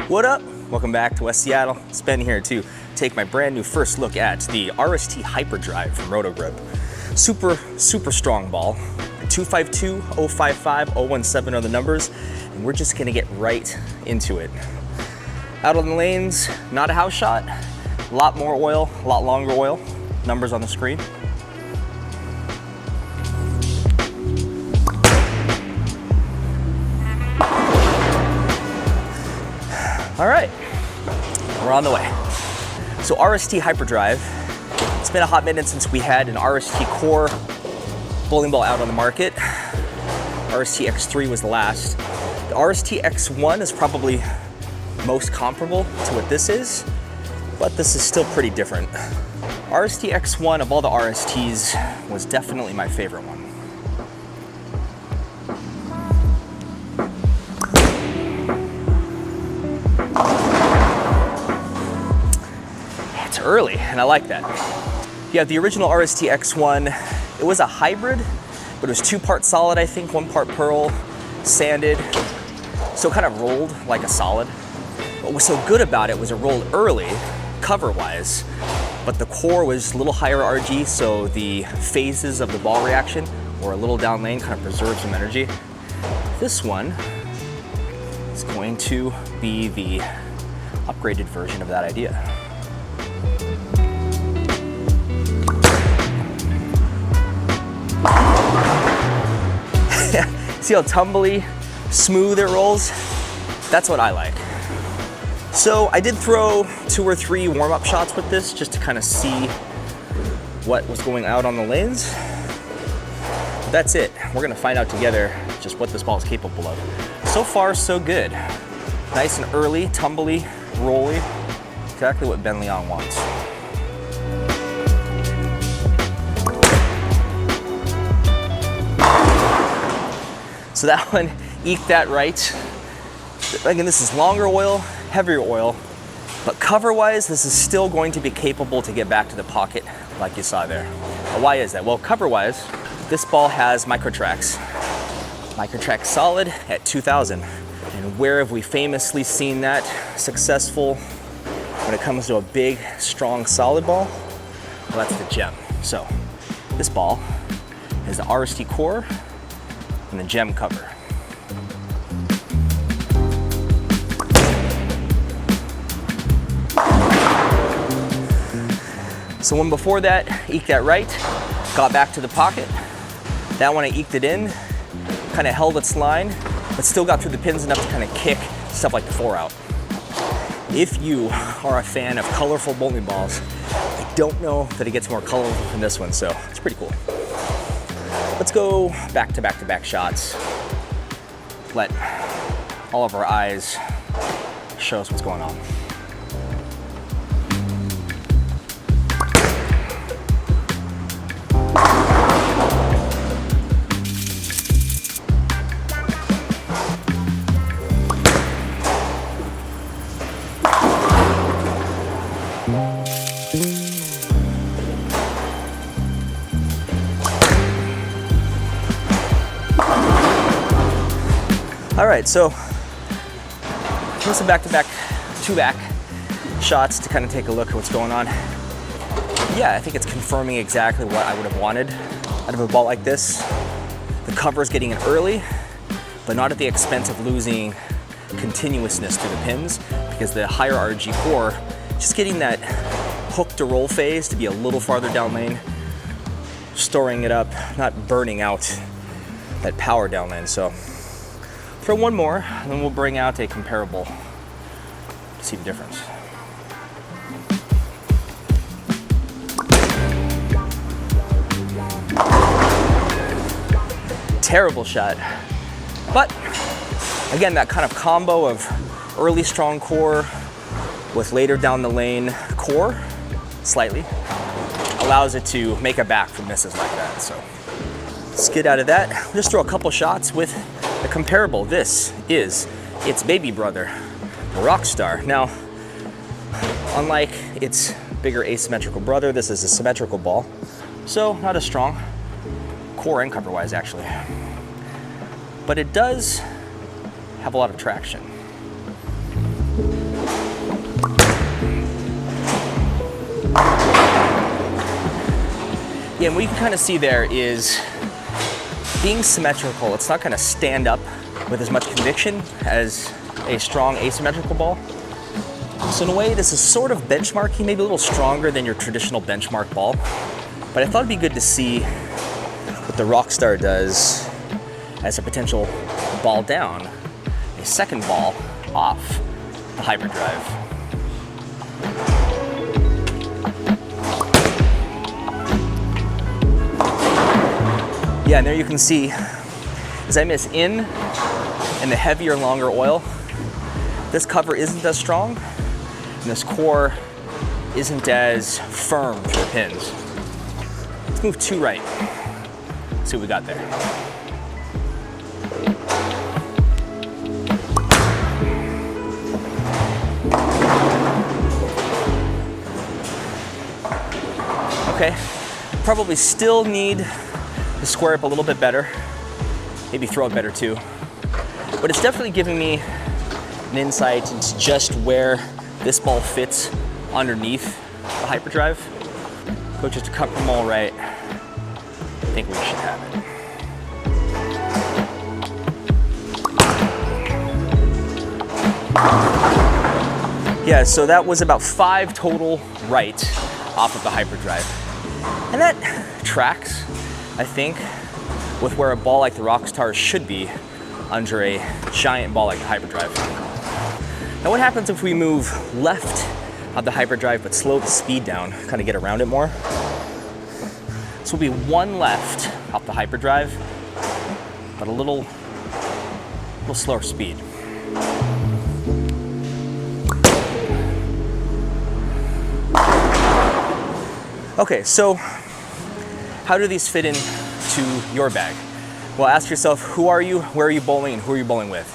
What up? Welcome back to West Seattle. It's Ben here to take my brand new first look at the RST Hyper Drive from Roto Grip. Super strong ball. 252, 055, 017 are the numbers, and we're just gonna get right into it. Out on the lanes, not a house shot, a lot more oil, a lot longer oil. Numbers on the screen. All right, we're on the way. So RST Hyper Drive, it's been a hot minute since we had an RST Core bowling ball out on the market. RST X3 was the last. The RST X1 is probably most comparable to what this is, but this is still pretty different. RST X1 of all the RSTs was definitely my favorite one. It's early, and I like that. You have the original RST X1. It was a hybrid, but it was 2-part solid, I think, 1 part pearl, sanded, so it kind of rolled like a solid. What was so good about it was it rolled early, cover-wise, but the core was a little higher RG, so the phases of the ball reaction were a little down lane, kind of preserved some energy. This one is going to be the upgraded version of that idea. See how tumbly, smooth it rolls? That's what I like. So I did throw 2 or 3 warm-up shots with this just to kind of see what was going out on the lanes. But that's it. We're gonna find out together just what this ball is capable of. So far, so good. Nice and early, tumbly, rolly. Exactly what Ben Leon wants. So that one eked that right. Again, this is longer oil, heavier oil, but cover-wise, this is still going to be capable to get back to the pocket like you saw there. Why is that? Well, cover-wise, this ball has Microtrax. Microtrax solid at 2000. And where have we famously seen that successful when it comes to a big, strong, solid ball? Well, that's the gem. So this ball is the RST Core and the gem cover. So one before that, eked that right, got back to the pocket. That one I eked it in, kind of held its line, but still got through the pins enough to kind of kick stuff like the 4-out. If you are a fan of colorful bowling balls, I don't know that it gets more colorful than this one, so it's pretty cool. Let's go back to back to back shots. Let all of our eyes show us what's going on. All right, so here's some back-to-back, 2-back shots to kind of take a look at what's going on. Yeah, I think it's confirming exactly what I would have wanted out of a ball like this. The cover's getting in early, but not at the expense of losing continuousness through the pins, because the higher RG core, just getting that hook to roll phase to be a little farther down lane, storing it up, not burning out that power down lane. So throw one more, and then we'll bring out a comparable to see the difference. Terrible shot. But again, that kind of combo of early strong core with later down the lane core, slightly, allows it to make a back from misses like that. So let's get out of that. We'll just throw a couple shots with a comparable. This is its baby brother, the Rockstar. Now, unlike its bigger asymmetrical brother, this is a symmetrical ball, so not as strong, core and cover-wise actually. But it does have a lot of traction. Yeah, and what you can kind of see there is being symmetrical, it's not going to stand up with as much conviction as a strong asymmetrical ball. So in a way, this is sort of benchmarky, maybe a little stronger than your traditional benchmark ball. But I thought it'd be good to see what the Rockstar does as a potential ball down, a second ball off the Hyper Drive. Yeah, and there you can see, as I miss in the heavier, longer oil, this cover isn't as strong, and this core isn't as firm for the pins. Let's move 2 right, see what we got there. Okay, probably still need to square up a little bit better, maybe throw it better too. But it's definitely giving me an insight into just where this ball fits underneath the Hyper Drive. Go just a cut per mole right. I think we should have it. Yeah, so that was about 5 total right off of the Hyper Drive. And that tracks, I think, with where a ball like the Rockstar should be under a giant ball like the Hyper Drive. Now what happens if we move left of the Hyper Drive but slow the speed down, kind of get around it more? So we'll be 1 left off the Hyper Drive, but a little slower speed. Okay, so how do these fit into your bag? Well, ask yourself, who are you, where are you bowling, and who are you bowling with?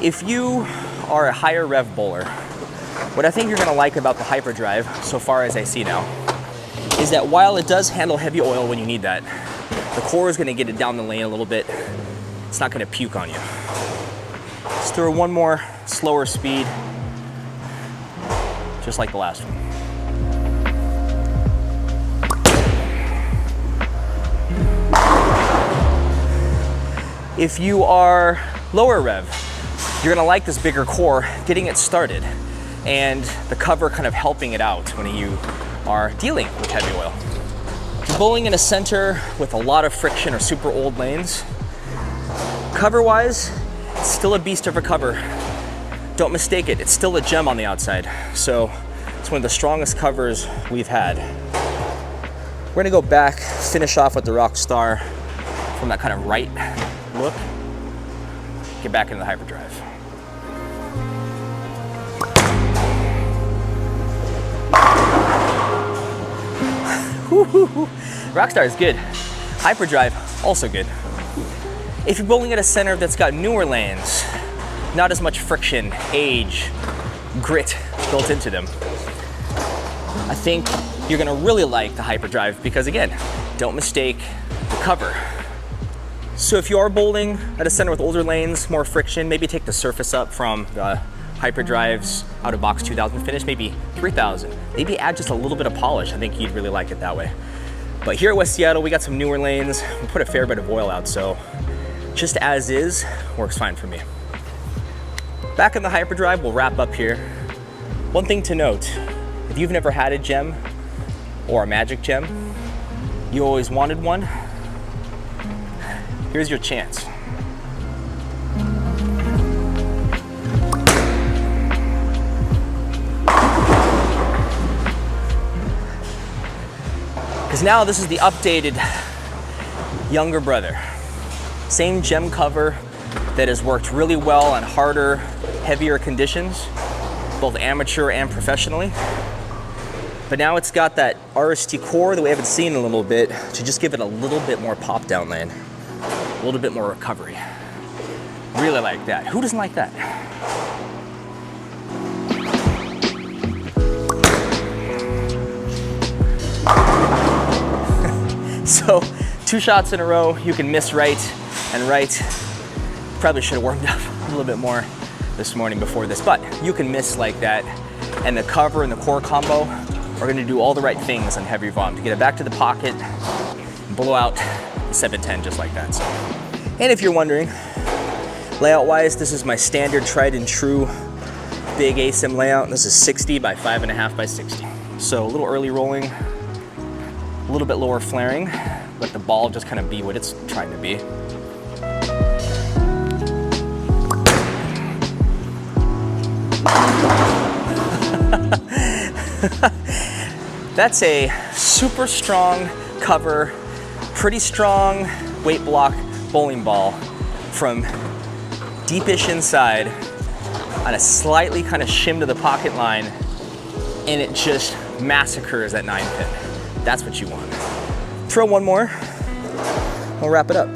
If you are a higher rev bowler, what I think you're gonna like about the Hyper Drive, so far as I see now, is that while it does handle heavy oil when you need that, the core is gonna get it down the lane a little bit. It's not gonna puke on you. Let's throw 1 more slower speed, just like the last one. If you are lower rev, you're gonna like this bigger core, getting it started, and the cover kind of helping it out when you are dealing with heavy oil. If you're bowling in a center with a lot of friction or super old lanes, cover-wise, it's still a beast of a cover. Don't mistake it, it's still a gem on the outside. So it's one of the strongest covers we've had. We're gonna go back, finish off with the Rockstar from that kind of right look, get back into the Hyper Drive. Rockstar is good. Hyper Drive, also good. If you're bowling at a center that's got newer lanes, not as much friction, age, grit built into them, I think you're gonna really like the Hyper Drive because again, don't mistake the cover. So if you are bowling at a center with older lanes, more friction, maybe take the surface up from the Hyper Drive's out of box 2000 finish, maybe 3000. Maybe add just a little bit of polish. I think you'd really like it that way. But here at West Seattle, we got some newer lanes. We put a fair bit of oil out, so just as is works fine for me. Back in the Hyper Drive, we'll wrap up here. One thing to note, if you've never had a gem or a magic gem, you always wanted one, here's your chance. Because now this is the updated younger brother. Same gem cover that has worked really well on harder, heavier conditions, both amateur and professionally. But now it's got that RST core that we haven't seen in a little bit to just give it a little bit more pop down lane. A little bit more recovery. Really like that. Who doesn't like that? So 2 shots in a row, you can miss right and right. Probably should have warmed up a little bit more this morning before this, but you can miss like that. And the cover and the core combo are gonna do all the right things on heavy volume to get it back to the pocket and blow out the 710 just like that. So. And if you're wondering, layout-wise, this is my standard tried and true big ASIM layout. This is 60 by 5.5 by 60. So a little early rolling, a little bit lower flaring, let the ball just kind of be what it's trying to be. That's a super strong cover, pretty strong weight block bowling ball from deepish inside on a slightly kind of shim to the pocket line, and it just massacres that 9 pin. That's what you want. Throw one more, we'll wrap it up.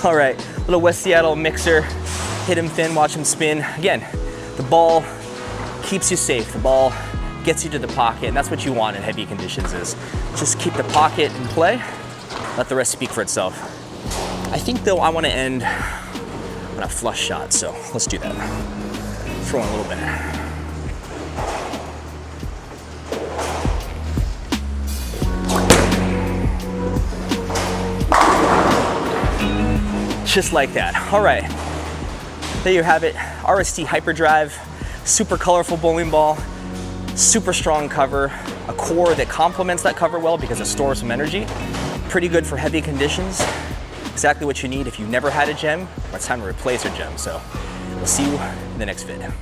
All right, little West Seattle mixer, hit him thin, watch him spin. Again, the ball keeps you safe. The ball gets you to the pocket, and that's what you want in heavy conditions is just keep the pocket in play, let the rest speak for itself. I think though I want to end on a flush shot, so let's do that. Throw in a little bit. Just like that. All right, there you have it. RST Hyper Drive, super colorful bowling ball, super strong cover, a core that complements that cover well because it stores some energy. Pretty good for heavy conditions. Exactly what you need if you've never had a gem, or it's time to replace a gem. So we'll see you in the next vid.